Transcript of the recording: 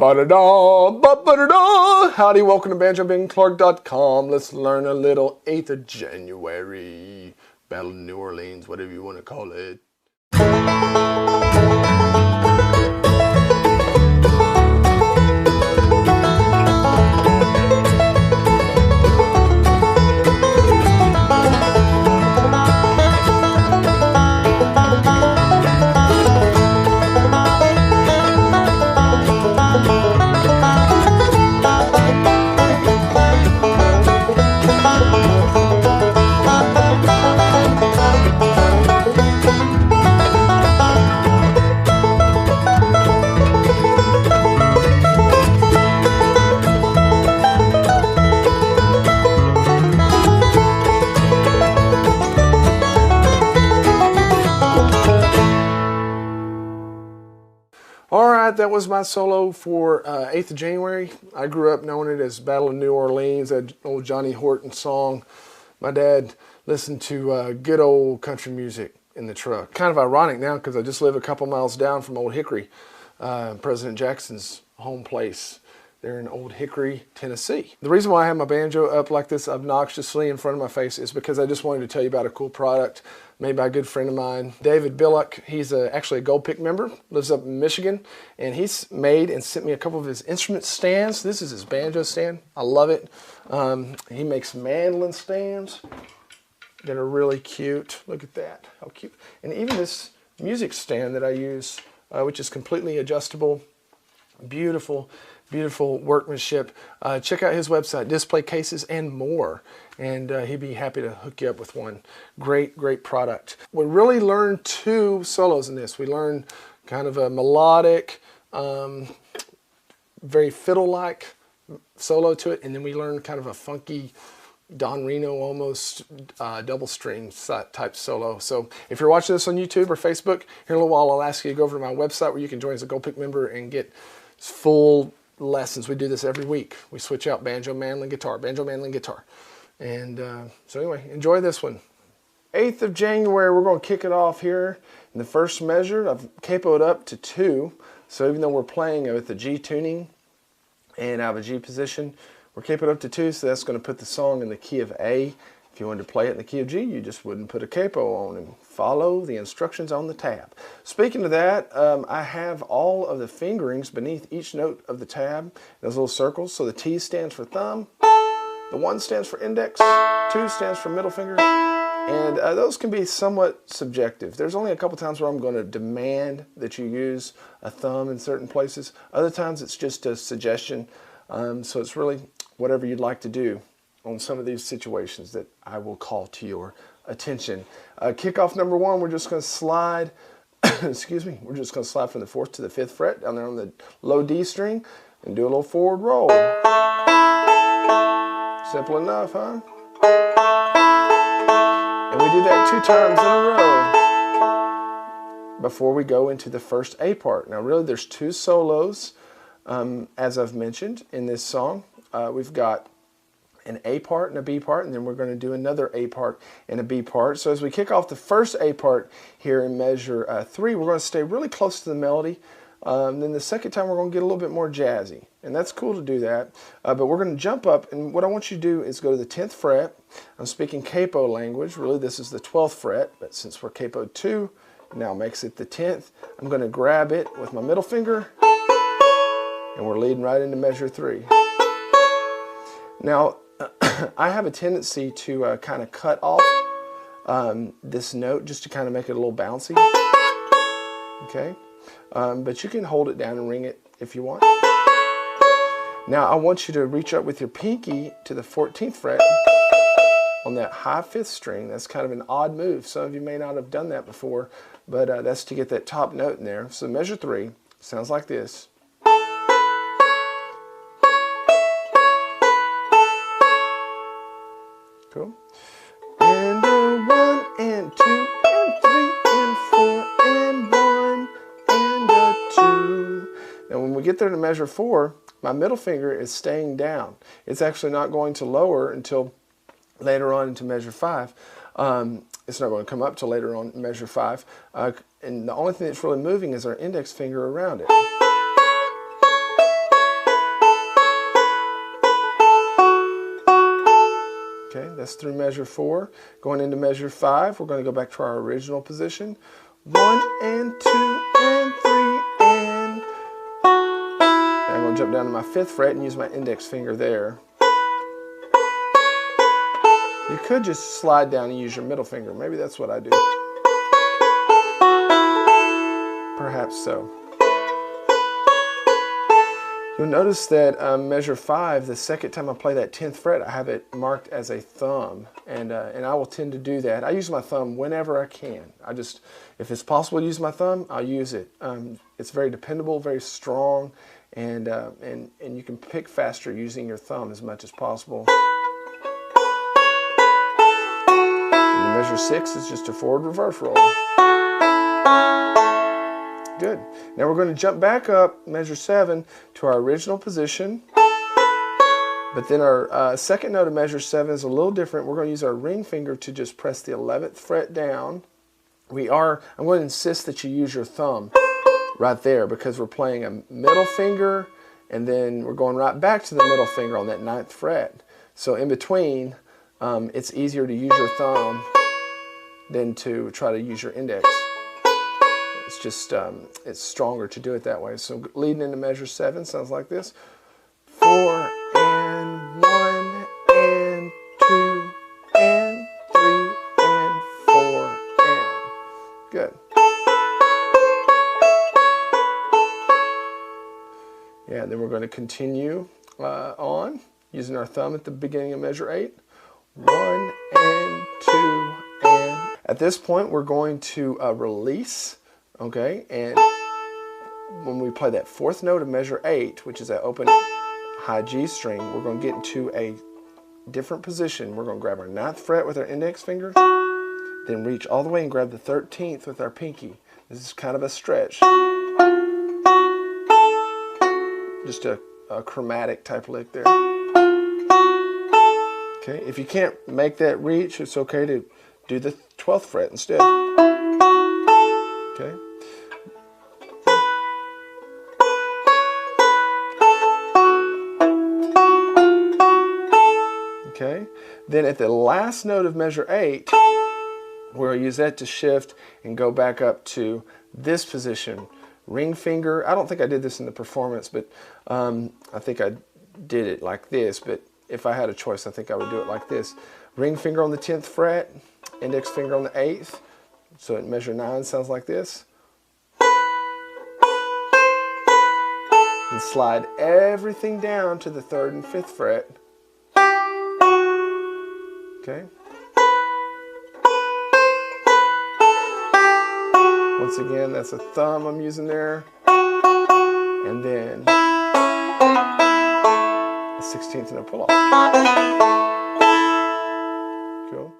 ba da da ba ba da da. Howdy, welcome to BanjoBenClark.com. Let's learn a little 8th of January, Battle of New Orleans, whatever you want to call it. Alright, that was my solo for 8th of January. I grew up knowing it as Battle of New Orleans, that old Johnny Horton song. My dad listened to good old country music in the truck. Kind of ironic now because I just live a couple miles down from Old Hickory, President Jackson's home place there in Old Hickory, Tennessee. The reason why I have my banjo up like this obnoxiously in front of my face is because I just wanted to tell you about a cool product made by a good friend of mine, David Billock. He's actually a Gold Pick member, lives up in Michigan, and he's made and sent me a couple of his instrument stands. This is his banjo stand. I love it. He makes mandolin stands that are really cute. Look at that, how cute. And even this music stand that I use, which is completely adjustable, beautiful, beautiful workmanship. Check out his website, display cases and more, and he'd be happy to hook you up with one. Great, great product. We really learned two solos in this. We learned kind of a melodic, very fiddle-like solo to it, and then we learned kind of a funky Don Reno almost double string type solo. So if you're watching this on YouTube or Facebook, here in a little while I'll ask you to go over to my website where you can join as a Gold Pick member and get full lessons. We do this every week. We switch out banjo, mandolin, guitar, banjo, mandolin, guitar. And so anyway, enjoy this one. 8th of January, we're going to kick it off here in the first measure. I've capoed up to 2. So even though we're playing with the G tuning and I have a G position, we're capoed up to 2. So that's going to put the song in the key of A. If you wanted to play it in the key of G, you just wouldn't put a capo on and follow the instructions on the tab. Speaking of that, I have all of the fingerings beneath each note of the tab, those little circles. So the T stands for thumb, the 1 stands for index, 2 stands for middle finger, and those can be somewhat subjective. There's only a couple times where I'm going to demand that you use a thumb in certain places. Other times it's just a suggestion, so it's really whatever you'd like to do on some of these situations that I will call to your attention. Kickoff number 1, we're just going to slide, excuse me, we're just going to slide from the 4th to the 5th fret down there on the low D string and do a little forward roll. Simple enough, huh? And we do that 2 times in a row before we go into the first A part. Now really there's 2 solos, as I've mentioned in this song. We've got an A part and a B part, and then we're going to do another A part and a B part. So as we kick off the first A part here in measure 3, we're going to stay really close to the melody. Then the second time we're going to get a little bit more jazzy, and that's cool to do that. But we're going to jump up, and what I want you to do is go to the 10th fret. I'm speaking capo language. Really this is the 12th fret, but since we're capo 2, now makes it the 10th. I'm going to grab it with my middle finger, and we're leading right into measure 3. Now, I have a tendency to kind of cut off this note just to kind of make it a little bouncy. Okay? But you can hold it down and ring it if you want. Now, I want you to reach up with your pinky to the 14th fret on that high 5th string. That's kind of an odd move. Some of you may not have done that before, but that's to get that top note in there. So measure 3 sounds like this. Cool. And 1 and 2 and 3 and 4 and 1 and 2. Now when we get there to measure 4, my middle finger is staying down. It's actually not going to lower until later on into measure 5. It's not going to come up till later on in measure 5. And the only thing that's really moving is our index finger around it. That's through measure 4. Going into measure 5, we're going to go back to our original position. 1 and 2 and 3 and I'm going to jump down to my 5th fret and use my index finger there. You could just slide down and use your middle finger. Maybe that's what I do. Perhaps so. You'll notice that measure 5, the second time I play that 10th fret, I have it marked as a thumb, and I will tend to do that. I use my thumb whenever I can. If it's possible to use my thumb, I'll use it. It's very dependable, very strong, and you can pick faster using your thumb as much as possible. And measure 6 is just a forward reverse roll. Good. Now we're going to jump back up, measure 7, to our original position. But then our second note of measure 7 is a little different. We're going to use our ring finger to just press the 11th fret down. I'm going to insist that you use your thumb right there because we're playing a middle finger and then we're going right back to the middle finger on that 9th fret. So in between, it's easier to use your thumb than to try to use your index. It's just, it's stronger to do it that way. So leading into measure 7 sounds like this. 4 and 1 and 2 and 3 and 4 and. Good. Yeah, then we're going to continue on using our thumb at the beginning of measure 8. 1 and 2 and. At this point, we're going to release. Okay, and when we play that 4th note of measure 8, which is that open high G string, we're going to get into a different position. We're going to grab our 9th fret with our index finger, then reach all the way and grab the 13th with our pinky. This is kind of a stretch. Just a chromatic type lick there. Okay, if you can't make that reach, it's okay to do the 12th fret instead. Okay. Okay, then at the last note of measure 8, we'll use that to shift and go back up to this position. Ring finger, I don't think I did this in the performance, but I think I did it like this, but if I had a choice, I think I would do it like this. Ring finger on the 10th fret, index finger on the 8th, so at measure 9 sounds like this. And slide everything down to the 3rd and 5th fret. Okay. Once again, that's a thumb I'm using there. And then a 16th and a pull off. Cool.